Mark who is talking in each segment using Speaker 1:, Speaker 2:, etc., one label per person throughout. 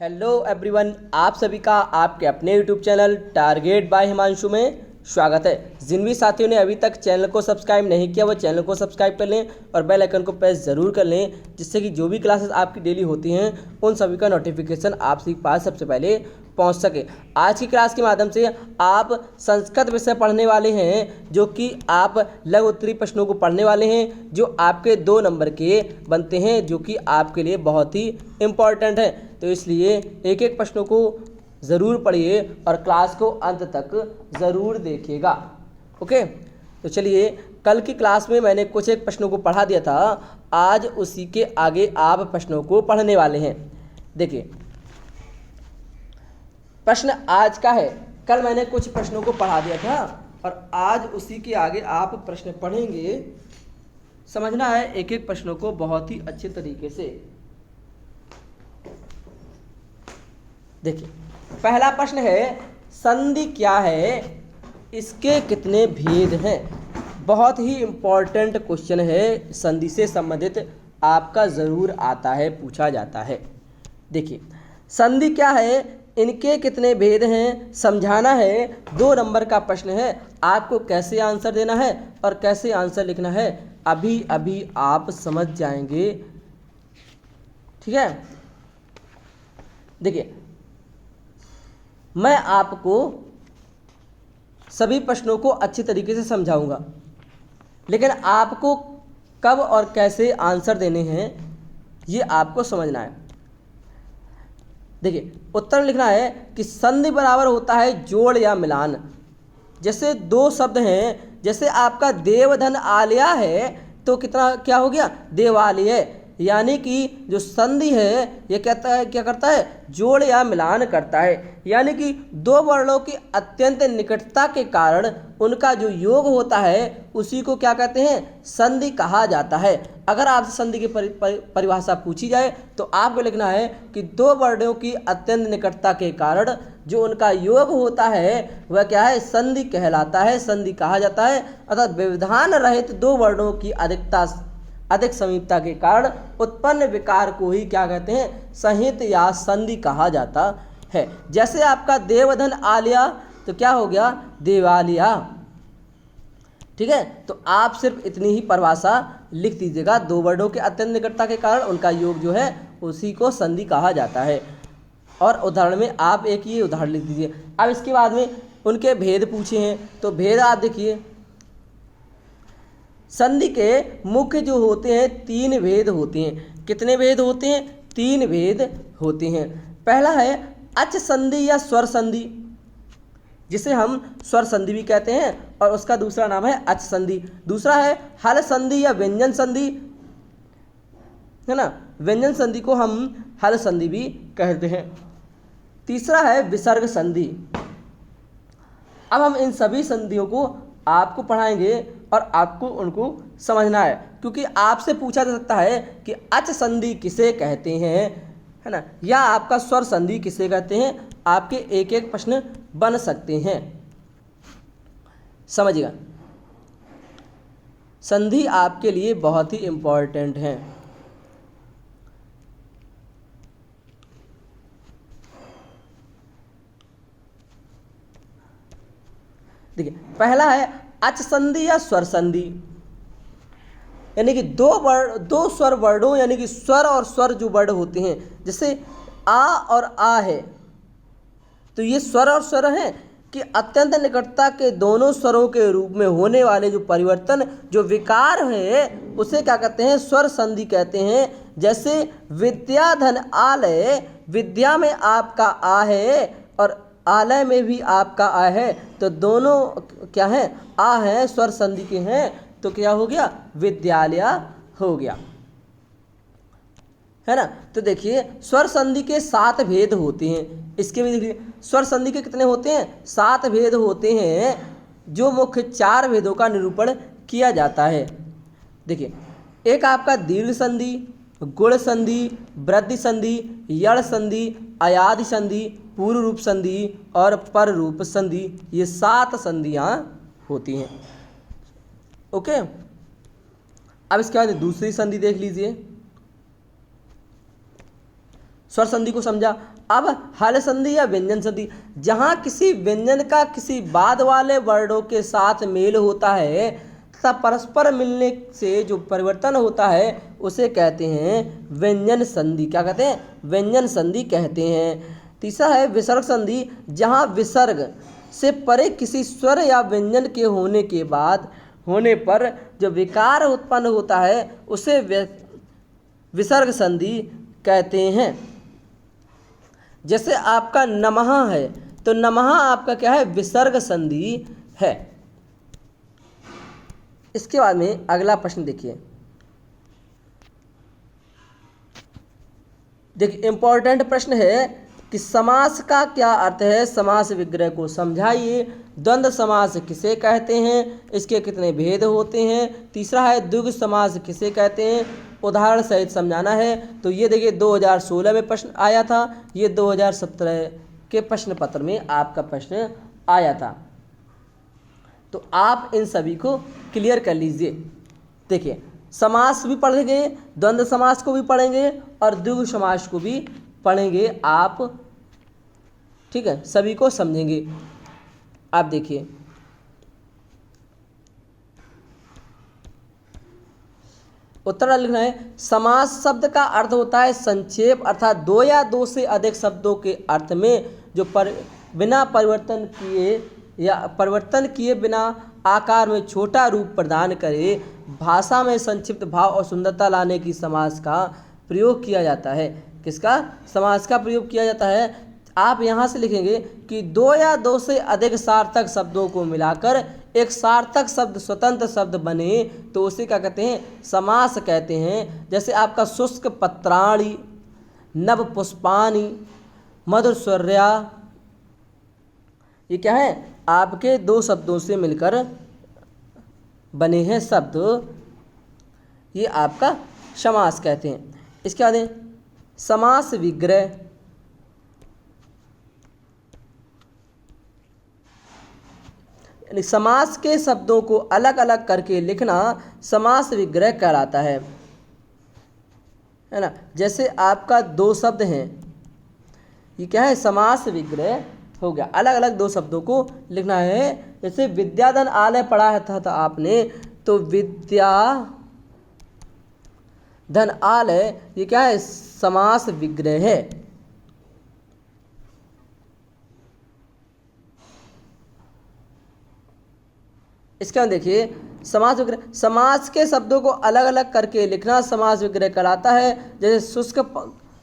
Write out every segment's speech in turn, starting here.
Speaker 1: Hello everyone, आप सभी का आपके अपने YouTube channel target by Himanshu में स्वागत है। जिन भी साथियों ने अभी तक चैनल को सब्सक्राइब नहीं किया वो चैनल को सब्सक्राइब कर लें और बेल आइकन को प्रेस ज़रूर कर लें, जिससे कि जो भी क्लासेस आपकी डेली होती हैं उन सभी का नोटिफिकेशन आप सभी के पास सबसे पहले पहुंच सके। आज की क्लास के माध्यम से आप संस्कृत विषय पढ़ने वाले हैं, जो कि आप लघु उत्तरीय प्रश्नों को पढ़ने वाले हैं, जो आपके 2 नंबर के बनते हैं, जो कि आपके लिए बहुत ही इम्पॉर्टेंट है। तो इसलिए एक एक प्रश्नों को ज़रूर पढ़िए और क्लास को अंत तक ज़रूर देखिएगा। ओके, तो चलिए, कल की क्लास में मैंने कुछ एक प्रश्नों को पढ़ा दिया था, आज उसी के आगे आप प्रश्नों को पढ़ने वाले हैं। देखिए, प्रश्न आज का है, कल मैंने कुछ प्रश्नों को पढ़ा दिया था और आज उसी के आगे आप प्रश्न पढ़ेंगे। समझना है एक एक प्रश्नों को बहुत ही अच्छे तरीके से। देखिए, पहला प्रश्न है, संधि क्या है, इसके कितने भेद हैं। बहुत ही इम्पॉर्टेंट क्वेश्चन है, संधि से संबंधित आपका ज़रूर आता है, पूछा जाता है। देखिए, संधि क्या है, इनके कितने भेद हैं, समझाना है। 2 नंबर का प्रश्न है, आपको कैसे आंसर देना है और कैसे आंसर लिखना है अभी अभी आप समझ जाएंगे। ठीक है, देखिए, मैं आपको सभी प्रश्नों को अच्छी तरीके से समझाऊंगा, लेकिन आपको कब और कैसे आंसर देने हैं ये आपको समझना है। देखिए, उत्तर लिखना है कि संधि बराबर होता है जोड़ या मिलान। जैसे 2 शब्द हैं, जैसे आपका देवधन आलिया है तो कितना क्या हो गया, देवालय। यानी कि जो संधि है ये कहता है, क्या करता है, जोड़ या मिलान करता है। यानी कि 2 वर्णों की अत्यंत निकटता के कारण उनका जो योग होता है उसी को क्या कहते हैं, संधि कहा जाता है। अगर आपसे संधि की परिभाषा पूछी जाए तो आपको लिखना है कि 2 वर्णों की अत्यंत निकटता के कारण जो उनका योग होता है वह क्या है, संधि कहलाता है, संधि कहा जाता है। अर्थात व्यवधान रहित 2 वर्णों की अधिक समीपता के कारण उत्पन्न विकार को ही क्या कहते हैं, संहित या संधि कहा जाता है। जैसे आपका देवधन आलिया तो क्या हो गया, देवालिया। ठीक है, तो आप सिर्फ इतनी ही परिभाषा लिख दीजिएगा, 2 वर्णों के अत्यंत निकटता के कारण उनका योग जो है उसी को संधि कहा जाता है। और उदाहरण में आप एक ये उदाहरण लिख दीजिए। अब इसके बाद में उनके भेद पूछे हैं, तो भेद आप देखिए, संधि के मुख्य जो होते हैं 3 भेद होते हैं। कितने भेद होते हैं, 3 भेद होते हैं। पहला है अच संधि या स्वर संधि, जिसे हम स्वर संधि भी कहते हैं, और उसका दूसरा नाम है अच संधि। दूसरा है हल संधि या व्यंजन संधि, है ना, व्यंजन संधि को हम हल संधि भी कहते हैं। तीसरा है विसर्ग संधि। अब हम इन सभी संधियों को आपको पढ़ाएंगे और आपको उनको समझना है, क्योंकि आपसे पूछा जा सकता है कि अच संधि किसे कहते हैं, है ना, या आपका स्वर संधि किसे कहते हैं। आपके एक एक प्रश्न बन सकते हैं, समझिएगा। संधि आपके लिए बहुत ही इम्पोर्टेंट है। देखिए, पहला है अच संधि या स्वर संधि, यानी कि 2 स्वर वर्णों, यानी कि स्वर और स्वर जो वर्ड होते हैं, जैसे आ और आ है, तो ये स्वर और स्वर हैं कि अत्यंत निकटता के दोनों स्वरों के रूप में होने वाले जो परिवर्तन, जो विकार है, उसे क्या कहते हैं, स्वर संधि कहते हैं। जैसे विद्याधन आलय, विद्या में आपका आ है और आलय में भी आपका आ है, तो दोनों क्या हैं, आ है, स्वर संधि के हैं, तो क्या हो गया, विद्यालय हो गया, है ना। तो देखिए, स्वर संधि के 7 भेद होते हैं। इसके भी देखिए, स्वर संधि के कितने होते हैं, 7 भेद होते हैं, जो मुख्य 4 भेदों का निरूपण किया जाता है। देखिए, एक आपका दीर्घ संधि, गुण संधि, वृद्धि संधि, यड़ संधि, अयादि संधि, पूर्व रूप संधि और पर रूप संधि, ये 7 संधियां होती हैं। ओके, अब इसके बाद दूसरी संधि देख लीजिए, स्वर संधि को समझा। अब हल संधि या व्यंजन संधि, जहाँ किसी व्यंजन का किसी बाद वाले वर्णों के साथ मेल होता है तथा परस्पर मिलने से जो परिवर्तन होता है उसे कहते हैं व्यंजन संधि। क्या कहते हैं? व्यंजन संधि कहते हैं। तीसरा है विसर्ग संधि, जहाँ विसर्ग से परे किसी स्वर या व्यंजन के होने पर जो विकार उत्पन्न होता है उसे विसर्ग संधि कहते हैं। जैसे आपका नमः है तो नमः आपका क्या है? विसर्ग संधि है। इसके बाद में अगला प्रश्न देखिए इंपॉर्टेंट प्रश्न है कि समास का क्या अर्थ है? समास विग्रह को समझाइए। द्वंद्व समास किसे कहते हैं? इसके कितने भेद होते हैं? तीसरा है द्विगु समास किसे कहते हैं? उदाहरण सहित समझाना है। तो ये देखिए 2016 में प्रश्न आया था, ये 2017 के प्रश्न पत्र में आपका प्रश्न आया था। तो आप इन सभी को क्लियर कर लीजिए। देखिए समास भी पढ़ेंगे, द्वंद्व समास को भी पढ़ेंगे और द्विगु समास को भी पढ़ेंगे आप, ठीक है, सभी को समझेंगे। आप देखिए उत्तर लिखना है। समास शब्द का अर्थ होता है संक्षेप, अर्थात दो या दो से अधिक शब्दों के अर्थ में जो बिना परिवर्तन किए बिना आकार में छोटा रूप प्रदान करे, भाषा में संक्षिप्त भाव और सुंदरता लाने की समास का प्रयोग किया जाता है। किसका? समास का प्रयोग किया जाता है। आप यहाँ से लिखेंगे कि दो या दो से अधिक सार्थक शब्दों को मिलाकर एक सार्थक शब्द स्वतंत्र शब्द बने तो उसे क्या कहते हैं? समास कहते हैं। जैसे आपका शुष्क पत्राणि, नव पुष्पाणि, मधुर स्वर्या, ये क्या है? आपके दो शब्दों से मिलकर बने हैं शब्द, ये आपका समास कहते हैं। इसके बाद समास विग्रह, समास के शब्दों को अलग अलग करके लिखना समास विग्रह कहलाता है ना। जैसे आपका दो शब्द हैं, ये क्या है? समास विग्रह हो गया। अलग अलग दो शब्दों को लिखना है। जैसे विद्याधन आलय पढ़ा था आपने, तो विद्याधन आलय ये क्या है? समास विग्रह है। इसके बाद देखिए समास विग्रह, समास के शब्दों को अलग अलग करके लिखना समास विग्रह कहलाता है। जैसे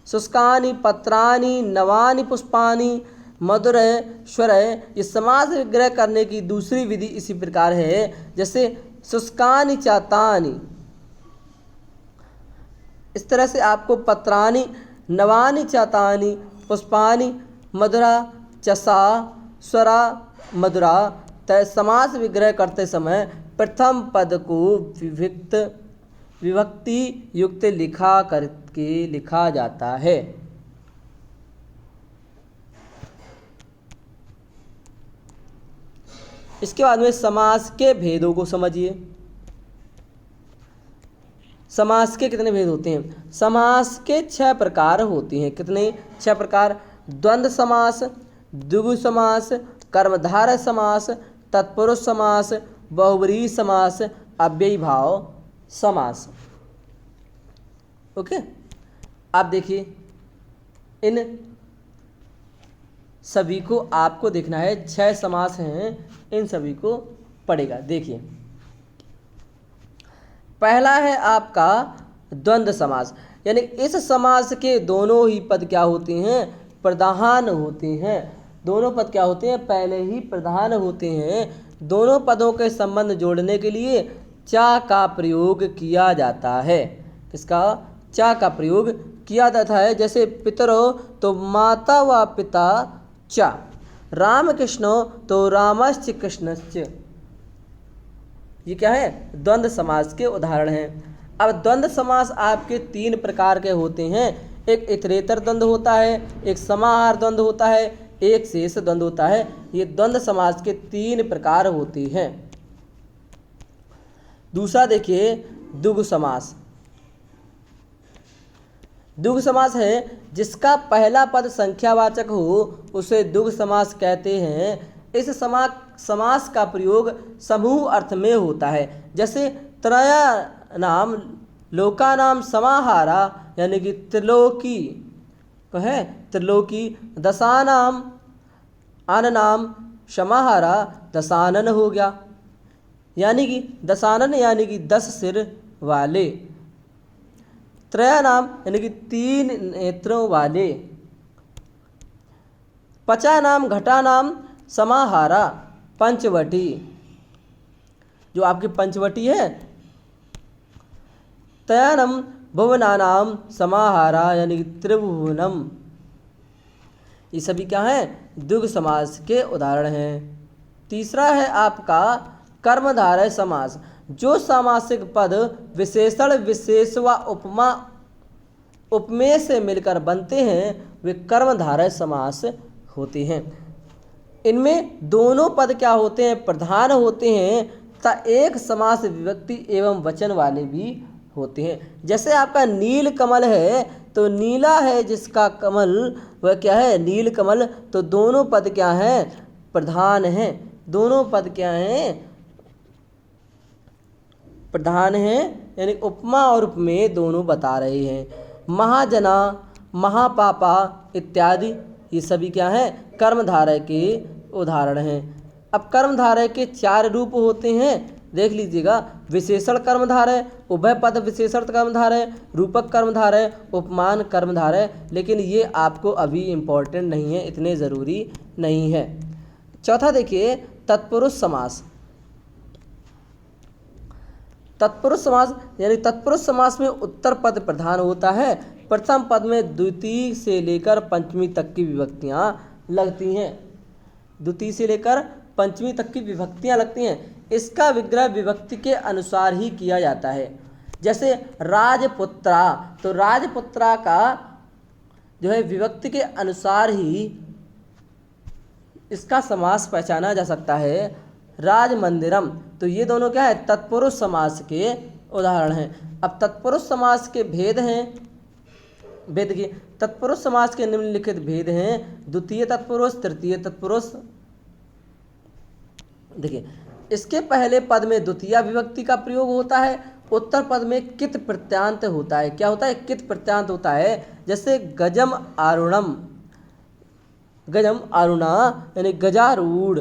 Speaker 1: शुष्कानि पत्राणि, नवानि पुष्पाणि, मधुर स्वर, ये समास विग्रह करने की दूसरी विधि इसी प्रकार है। जैसे शुष्कानि चातानि, इस तरह से आपको पत्राणि, नवानि चातानि, पुष्पाणि, मधुरा, चसा, स्वरा, मधुरा, समास विग्रह करते समय प्रथम पद को विभक्ति युक्त लिखा जाता है। इसके बाद में समास के भेदों को समझिए। समास के कितने भेद होते हैं? समास के 6 प्रकार होते हैं। कितने? 6 प्रकार। द्वंद्व समास, द्विगु समास, कर्मधारय समास, तत्पुरुष समास, बहुब्रीहि समास, अव्ययी भाव समास। ओके, आप देखिए इन सभी को आपको देखना है। 6 समास हैं, इन सभी को पढ़ेगा। देखिए पहला है आपका द्वंद्व समास, यानी इस समास के दोनों ही पद क्या होते हैं? प्रधान होते हैं। दोनों पद क्या होते हैं? पहले ही प्रधान होते हैं। दोनों पदों के संबंध जोड़ने के लिए चा का प्रयोग किया जाता है। किसका? चा का प्रयोग किया जाता है। जैसे पितरो तो माता व पिता चा, राम कृष्णो तो रामश्च कृष्णश्च। ये क्या है? द्वंद्व समास के उदाहरण हैं। अब द्वंद्व समास आपके 3 प्रकार के होते हैं। एक इतरेतर द्वंद्व होता है, एक समाहार द्वंद्व होता है, एक शेष द्वंद्व होता है। ये द्वंद्व समास के 3 प्रकार होते हैं। दूसरा देखिए द्विगु समास। द्विगु समास है जिसका पहला पद संख्यावाचक हो उसे द्विगु समास कहते हैं। इस समास का प्रयोग समूह अर्थ में होता है। जैसे त्रयाणाम लोकानाम समाहारा यानी कि त्रिलोकी है, त्रिलोकी। दशानाम आननाम समाहारा दशानन हो गया, यानी कि दशानन यानी कि 10 सिर वाले। त्रयानाम यानी कि 3 नेत्रों वाले। पचानाम घटानाम समाहारा पंचवटी, जो आपकी पंचवटी है। तयानम भुवनानाम समाहारा यानी कि त्रिभुवनम। ये सभी क्या हैं? द्विगु समास के उदाहरण हैं। तीसरा है आपका कर्मधारय समास। जो सामासिक पद विशेषण विशेष व उपमा उपमेय से मिलकर बनते हैं वे कर्मधारय समास होते हैं। इनमें दोनों पद क्या होते हैं? प्रधान होते हैं तथा एक समास विभक्ति एवं वचन वाले भी होते हैं। जैसे आपका नील कमल है तो नीला है जिसका कमल वह क्या है? नील कमल। तो दोनों पद क्या हैं? प्रधान हैं। दोनों पद क्या हैं? प्रधान हैं, यानी उपमा और उपमेय दोनों बता रहे हैं। महाजना महापापा इत्यादि ये सभी क्या हैं? कर्मधारय के उदाहरण हैं। अब कर्मधारय के 4 रूप होते हैं, देख लीजिएगा। विशेषण कर्मधारय, उभय पद विशेषण कर्मधारय, रूपक कर्मधारय, उपमान कर्मधारय। लेकिन ये आपको अभी इम्पोर्टेंट नहीं है, इतने ज़रूरी नहीं है। चौथा देखिए तत्पुरुष समास। तत्पुरुष समास यानी तत्पुरुष समास में उत्तर पद प्रधान होता है। प्रथम पद में द्वितीय से लेकर पंचमी तक की विभक्तियाँ लगती हैं। द्वितीय से लेकर पंचमी तक की विभक्तियाँ लगती हैं। इसका विग्रह विभक्ति के अनुसार ही किया जाता है। जैसे राजपुत्रा, तो राजपुत्रा का जो है विभक्ति के अनुसार ही इसका समास पहचाना जा सकता है। राजमंदिरम, तो ये दोनों क्या है? तत्पुरुष समास के उदाहरण हैं। अब तत्पुरुष समास के भेद हैं। भेद की तत्पुरुष समास के निम्नलिखित भेद हैं। द्वितीय तत्पुरुष, तृतीय तत्पुरुष। देखिए, इसके पहले पद में द्वितीय विभक्ति का प्रयोग होता है। उत्तर पद में कित प्रत्यांत होता है। क्या होता है? कित प्रत्यांत होता है। जैसे गजम आरुणम, गजम आरुणा यानी गजारूढ़।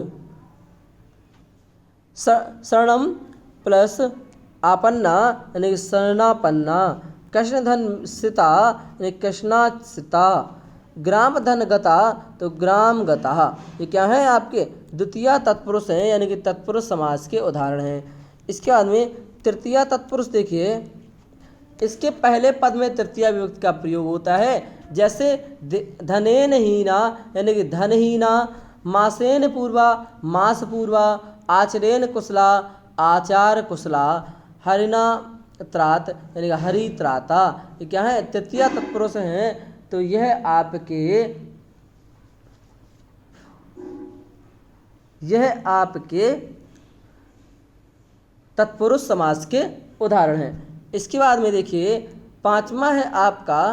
Speaker 1: शरणम प्लस आपन्ना यानी शरणापन्ना। कृष्णधन सिता यानी कृष्णासिता। ग्राम धन गता तो ग्राम गता। ये क्या है? आपके द्वितीय तत्पुरुष हैं, यानी कि तत्पुरुष समास के उदाहरण हैं। इसके बाद में तृतीय तत्पुरुष देखिए, इसके पहले पद में तृतीय विभक्ति का प्रयोग होता है। जैसे धनेन हीना यानी कि धनहीना। मासेन पूर्वा मास पूर्वा। आचरेन कुशला आचार कुशला। हरिना त्रात यानी कि हरि त्राता। ये क्या है? तृतीय तत्पुरुष हैं। तो यह आपके तत्पुरुष समास के उदाहरण हैं। इसके बाद में देखिए पांचवा है आपका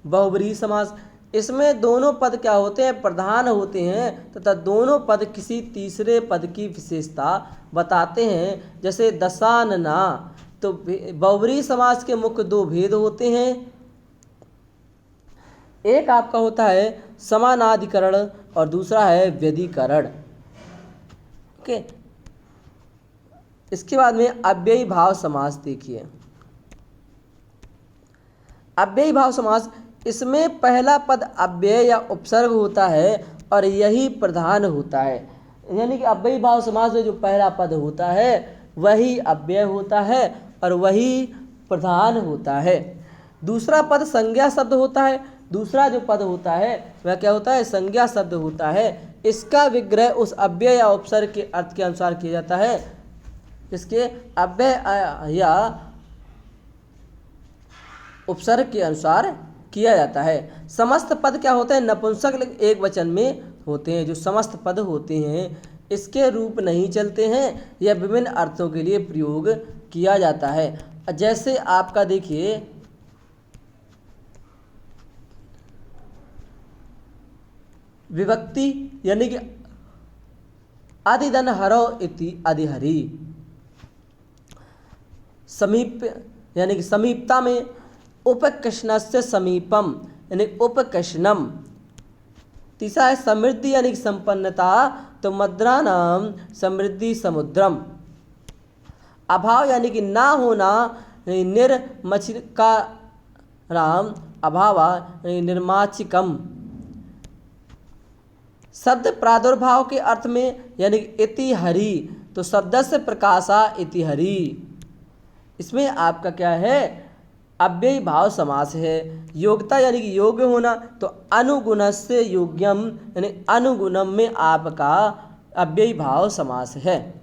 Speaker 1: बहुब्रीहि समास। इसमें दोनों पद क्या होते हैं? प्रधान होते हैं तथा दोनों पद किसी तीसरे पद की विशेषता बताते हैं। जैसे दशानना, तो बहुब्रीहि समास के मुख्य 2 भेद होते हैं। एक आपका होता है समानाधिकरण और दूसरा है व्यधिकरण। ओके, इसके बाद में अव्ययी भाव समास देखिए। अव्ययी भाव समास, इसमें पहला पद अव्यय या उपसर्ग होता है और यही प्रधान होता है। यानी कि अव्ययी भाव समास में जो पहला पद होता है वही अव्यय होता है और वही प्रधान होता है। दूसरा पद संज्ञा शब्द होता है। दूसरा जो पद होता है वह क्या होता है? संज्ञा शब्द होता है। इसका विग्रह उस अव्यय या उपसर्ग के अर्थ के अनुसार किया जाता है। इसके अव्यय या उपसर्ग के अनुसार किया जाता है। समस्त पद क्या होते हैं? नपुंसक एक वचन में होते हैं। जो समस्त पद होते हैं इसके रूप नहीं चलते हैं। यह विभिन्न अर्थों के लिए प्रयोग किया जाता है। जैसे आपका देखिए विभक्ति यानी कि अधिधन हरो इति अधिहरि। समीप यानी कि समीपता में उपकृष्णस्य समीपम यानी उपकृष्णम। तीसरा है समृद्धि यानी कि संपन्नता, तो मद्रा नाम समृद्धि समुद्रम। अभाव यानी कि ना होना, निर्मचिका राम अभावा निर्माचिकम। शब्द प्रादुर्भाव के अर्थ में यानी कि इति हरि, तो शब्दस्य प्रकाशा इति हरि। इसमें आपका क्या है, अव्ययी भाव समास है। योग्यता यानी कि योग्य होना, तो अनुगुणस्य योग्यम यानी अनुगुणम में आपका अव्ययी भाव समास है।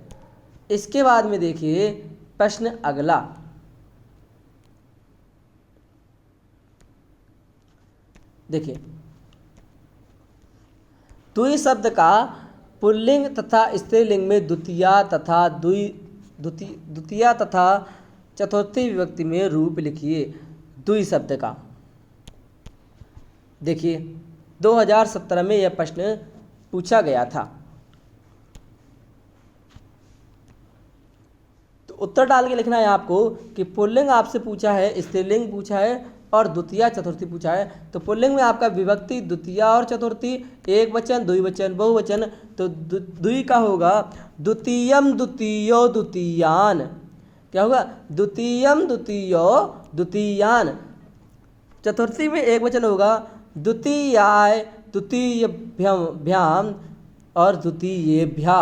Speaker 1: इसके बाद में देखिए प्रश्न अगला, देखिए द्वि शब्द का पुल्लिंग तथा स्त्रीलिंग में द्वितीया तथा चतुर्थी विभक्ति में रूप लिखिए द्वि शब्द का। देखिए 2017 में यह प्रश्न पूछा गया था, तो उत्तर डाल के लिखना है आपको कि पुल्लिंग आपसे पूछा है, स्त्रीलिंग पूछा है और द्वितीया चतुर्थी पूछा है। तो पुल्लिंग में आपका विभक्ति द्वितीया और चतुर्थी, एक वचन द्विवचन बहुवचन, तो द्वि का होगा द्वितीयम द्वितीयो द्वितीयान। क्या होगा, द्वितीयम द्वितीयो द्वितीयान। चतुर्थी में एक वचन होगा द्वितीयाय द्वितीयभ्याम और द्वितीयेभ्या।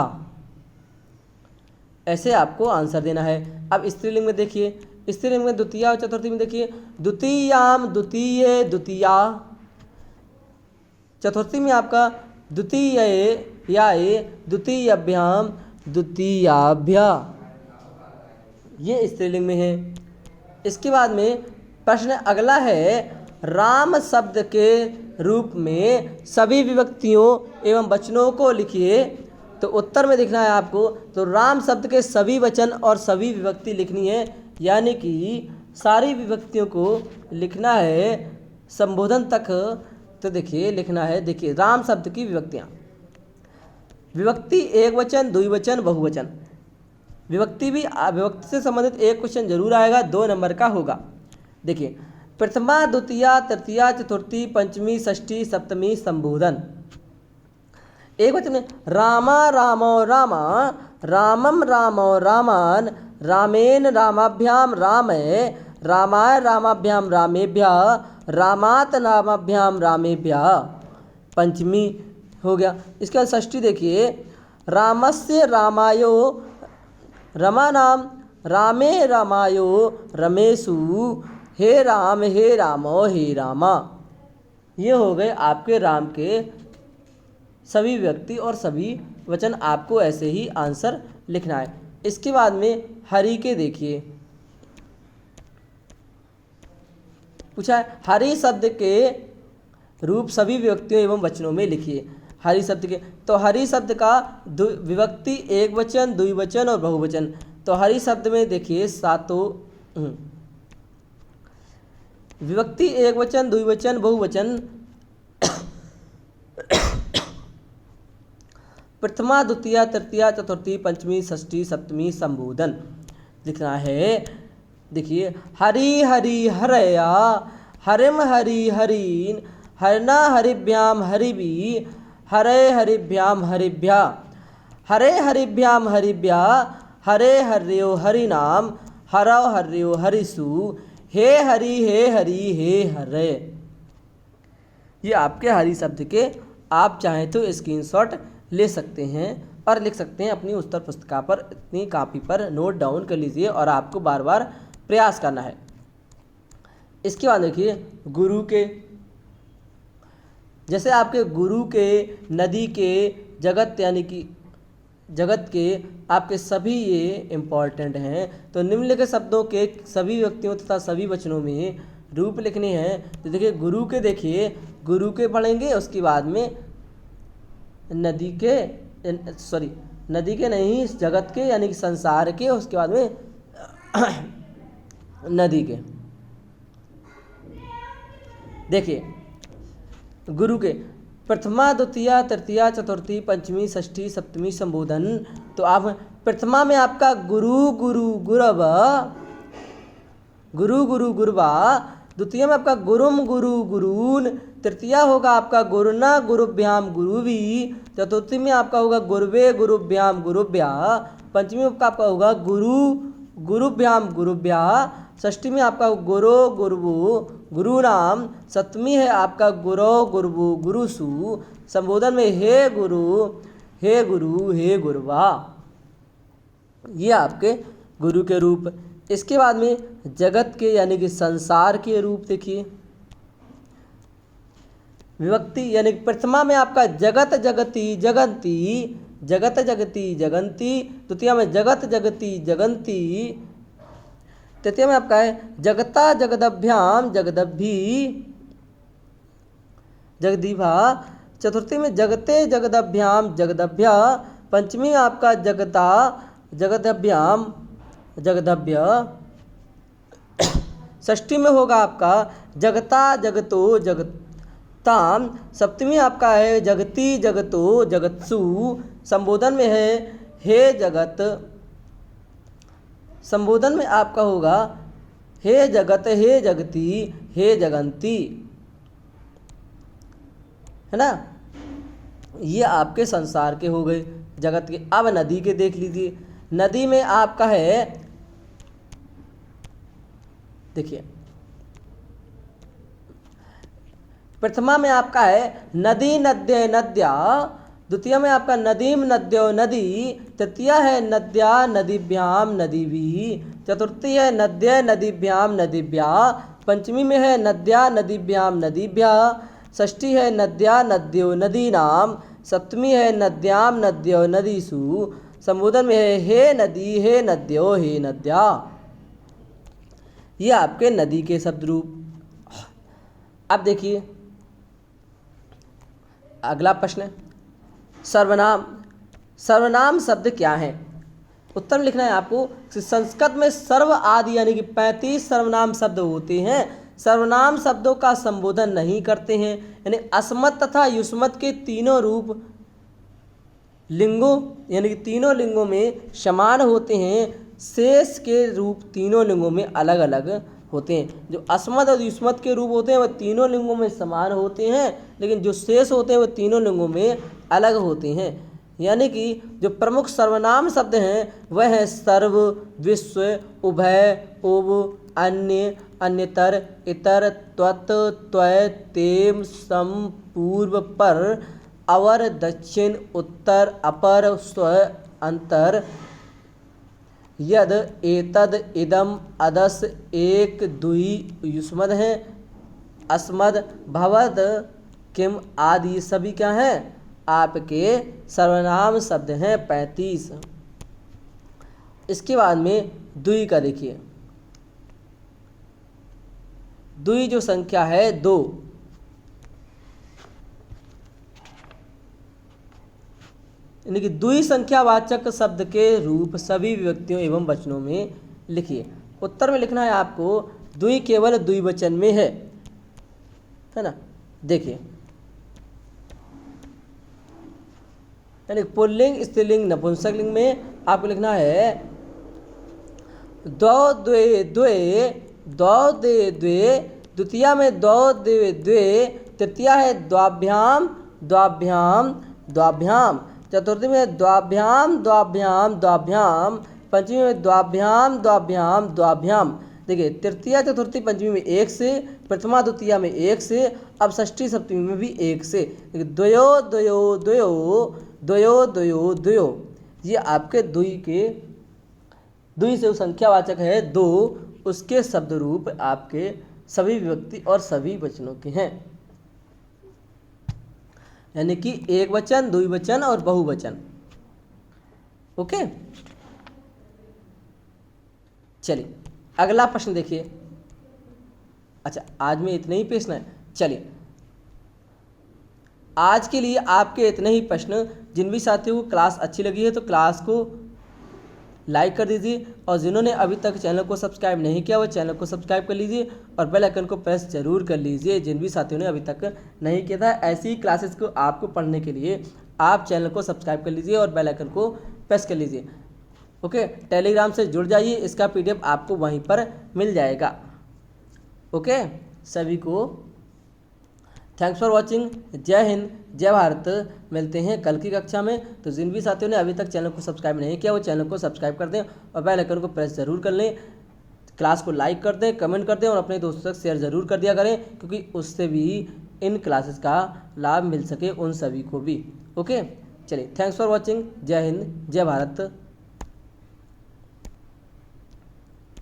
Speaker 1: ऐसे आपको आंसर देना है। अब स्त्रीलिंग में देखिए, स्त्रीलिंग में द्वितीया और चतुर्थी में देखिए द्वितीयाम द्वितीये द्वितीया। चतुर्थी में आपका द्वितीये याये द्वितीयभ्याम द्वितीयाभ्या, ये स्त्रीलिंग में है। इसके बाद में प्रश्न अगला है, राम शब्द के रूप में सभी विभक्तियों एवं वचनों को लिखिए। तो उत्तर में लिखना है आपको, तो राम शब्द के सभी वचन और सभी विभक्ति लिखनी है, यानी कि सारी विभक्तियों को लिखना है संबोधन तक। तो देखिए लिखना है, देखिए राम शब्द की विभक्तियाँ, विभक्ति एक वचन द्विवचन बहुवचन। विभक्ति से संबंधित एक क्वेश्चन जरूर आएगा, 2 नंबर का होगा। देखिए प्रथमा द्वितीया तृतीया चतुर्थी पंचमी षष्ठी सप्तमी संबोधन। एक वचन में रामा रामो रामा रामम रामो रामान रामेन रामाभ्याम रामे रामाय रामाभ्याम रामेभ्या रामात रामाभ्याम रामेभ्या, पंचमी हो गया। इसके बाद षष्ठी देखिए, रामस्य रामायो रमानाम रामे रामायो रमेशु हे रामो हे रामा। ये हो गए आपके राम के सभी व्यक्ति और सभी वचन, आपको ऐसे ही आंसर लिखना है। इसके बाद में हरि के देखिए, पूछा है हरि शब्द के रूप सभी विभक्तियों एवं वचनों में लिखिए। हरि शब्द के, तो हरि शब्द का विभक्ति एक वचन द्विवचन और बहुवचन। तो हरि शब्द में देखिए सातों विभक्ति एक वचन द्विवचन बहुवचन। प्रथमा द्वितीया तृतीया चतुर्थी पंचमी षष्ठी सप्तमी संबोधन लिखना है। देखिए हरि हरि हरया हरिम हरि हरीन हरना हरिभ्याम हरिभि हरे हरिभ्याम हरिभ्या हरे हरिभ्याम हरिभ्या हरे हर्यो हरिनाम हरौ हर्यो हरिषु हे हरि हे हरे। ये आपके हरि शब्द के, आप चाहें तो स्क्रीनशॉट ले सकते हैं और लिख सकते हैं अपनी उत्तर पुस्तिका पर, अपनी कॉपी पर नोट डाउन कर लीजिए और आपको बार बार प्रयास करना है। इसके बाद देखिए गुरु के, जैसे आपके गुरु के, नदी के, जगत यानी कि जगत के, आपके सभी ये इम्पॉर्टेंट हैं। तो निम्नलिखित शब्दों के सभी व्यक्तियों तथा सभी वचनों में रूप लिखने हैं। तो देखिए गुरु के, देखिए गुरु के पढ़ेंगे, उसके बाद में नदी के नहीं, जगत के यानी कि संसार के, उसके बाद में नदी के। देखिए गुरु के प्रथमा द्वितीया तृतीया चतुर्थी पंचमी षष्ठी सप्तमी संबोधन। तो आप प्रथमा में आपका गुरु गुरु गुरव, गुरु गुरु गुरुवा, द्वितीय में आपका गुरुम गुरु गुरून, तृतीया होगा आपका गुरुना गुरुभ्याम गुरुवी, चतुर्थी में आपका होगा गुरुवे गुरुभ्याम गुरुभ्या, पंचमी में आपका होगा गुरु गुरुभ्याम गुरुभ्या, षष्ठी में आपका गुरु गुरुवु गुरुनाम, सप्तमी है आपका गुरो गुरुवु गुरुसु, संबोधन में हे गुरु हे गुरु हे गुरुवा। ये आपके गुरु के रूप। इसके बाद में जगत के यानी कि संसार के रूप देखिए। विभक्ति यानी प्रथमा में आपका जगत जगति जगंती, जगत जगति जगंती, द्वितीय में जगत जगति जगंती, तृतीय में आपका है जगता जगदभ्याम जगदभी जगदीभा, चतुर्थी में जगते जगदभ्याम जगदभ्या, पंचमी आपका जगता जगदभ्याम जगदभ्य, षष्ठी में होगा आपका जगता जगतो जगताम, सप्तमी आपका है जगती जगतो जगत्सु, संबोधन में है हे जगत, संबोधन में आपका होगा हे जगत हे जगती हे जगंती, है ना। ये आपके संसार के हो गए जगत के। अब नदी के देख लीजिए। नदी में आपका है, देखिए प्रथमा में आपका है नदी नद्य नद्या, द्वितीय में आपका नदीम नद्यो नदी, तृतीय है नद्या नदीभ्याम नदीवी, चतुर्थी है नद्य नदीभ्याम नदीभ्या, पंचमी में है नद्या नदीभ्याम नदीभ्या, षष्ठी है नद्या नद्यो नदीनाम, सप्तमी है नद्याम नद्यो नदीसु, संबोधन में है हे नदी हे नद्यो हे नद्या। ये आपके नदी के शब्द रूप। अब देखिए अगला प्रश्न, सर्वनाम। सर्वनाम शब्द क्या है? उत्तर में लिखना है आपको। संस्कृत में सर्व आदि यानी कि 35 सर्वनाम शब्द होते हैं। सर्वनाम शब्दों का संबोधन नहीं करते हैं, यानी अस्मत् तथा युष्मत् के तीनों रूप लिंगों यानी कि तीनों लिंगों में समान होते हैं। शेष के रूप तीनों लिंगों में अलग अलग होते हैं। जो अस्मत् और युष्मत् के रूप होते हैं वह तीनों लिंगों में समान होते हैं, लेकिन जो शेष होते हैं वह तीनों लिंगों में अलग होते हैं। यानी कि जो प्रमुख सर्वनाम शब्द हैं वह है सर्व, विश्व, उभय, उव, अन्य, अन्यतर, इतर, त्वत, त्वय, तेम, सम, पूर्व, पर, अवर, दक्षिण, उत्तर, अपर, स्व, अंतर, यद, एतद, इदम, अदस, एक, दुई युष्मद् हैं, अस्मद्, भवद, किम आदि सभी क्या हैं? आपके सर्वनाम शब्द हैं 35। इसके बाद में द्वि का देखिए। द्वि जो संख्या है 2, यानी कि द्वि संख्यावाचक शब्द के रूप सभी विभक्तियों एवं वचनों में लिखिए। उत्तर में लिखना है आपको द्वि केवल द्विवचन में है ना। देखिए यानी पुल्लिंग, स्त्रीलिंग, नपुंसकलिंग में आपको लिखना है द्वौ द्वे द्वे, द्वौ द्वे द्वे, द्वितीया में द्वौ द्वे द्वे, तृतीया है द्वाभ्याम द्वाभ्याम द्वाभ्याम, चतुर्थी में द्वाभ्याम द्वाभ्याम द्वाभ्याम, पंचमी में द्वाभ्याम द्वाभ्याम द्वाभ्याम। देखिए तृतीया चतुर्थी पंचमी में 1 से, प्रथमा द्वितीया में 1 से, अब षष्ठी सप्तमी में भी 1 से। द्वयो द्वयो द्वयो द्वयो द्वयो द्वयो, ये आपके द्वि के द्वि से संख्यावाचक है 2, उसके शब्द रूप आपके सभी विभक्ति और सभी वचनों के हैं। यानी कि एक वचन, द्विवचन और बहुवचन। ओके, चलिए अगला प्रश्न देखिए। अच्छा आज में इतने ही प्रश्न है। चलिए आज के लिए आपके इतने ही प्रश्न। जिन भी साथियों को क्लास अच्छी लगी है तो क्लास को लाइक कर दीजिए, और जिन्होंने अभी तक चैनल को सब्सक्राइब नहीं किया वो चैनल को सब्सक्राइब कर लीजिए और बेल आइकन को प्रेस जरूर कर लीजिए, जिन भी साथियों ने अभी तक नहीं किया था। ऐसी क्लासेस को आपको पढ़ने के लिए आप चैनल को सब्सक्राइब कर लीजिए और बेल आइकन को प्रेस कर लीजिए। ओके, टेलीग्राम से जुड़ जाइए, इसका PDF आपको वहीं पर मिल जाएगा। ओके, सभी को थैंक्स फॉर वॉचिंग। जय हिंद, जय भारत। मिलते हैं कल की कक्षा में। तो जिन भी साथियों ने अभी तक चैनल को सब्सक्राइब नहीं किया वो चैनल को सब्सक्राइब कर दें और बेल आइकन को प्रेस ज़रूर कर लें। क्लास को लाइक कर दें, कमेंट कर दें और अपने दोस्तों तक शेयर ज़रूर कर दिया करें, क्योंकि उससे भी इन क्लासेस का लाभ मिल सके उन सभी को भी। ओके, चलिए, थैंक्स फॉर वॉचिंग। जय हिंद, जय भारत।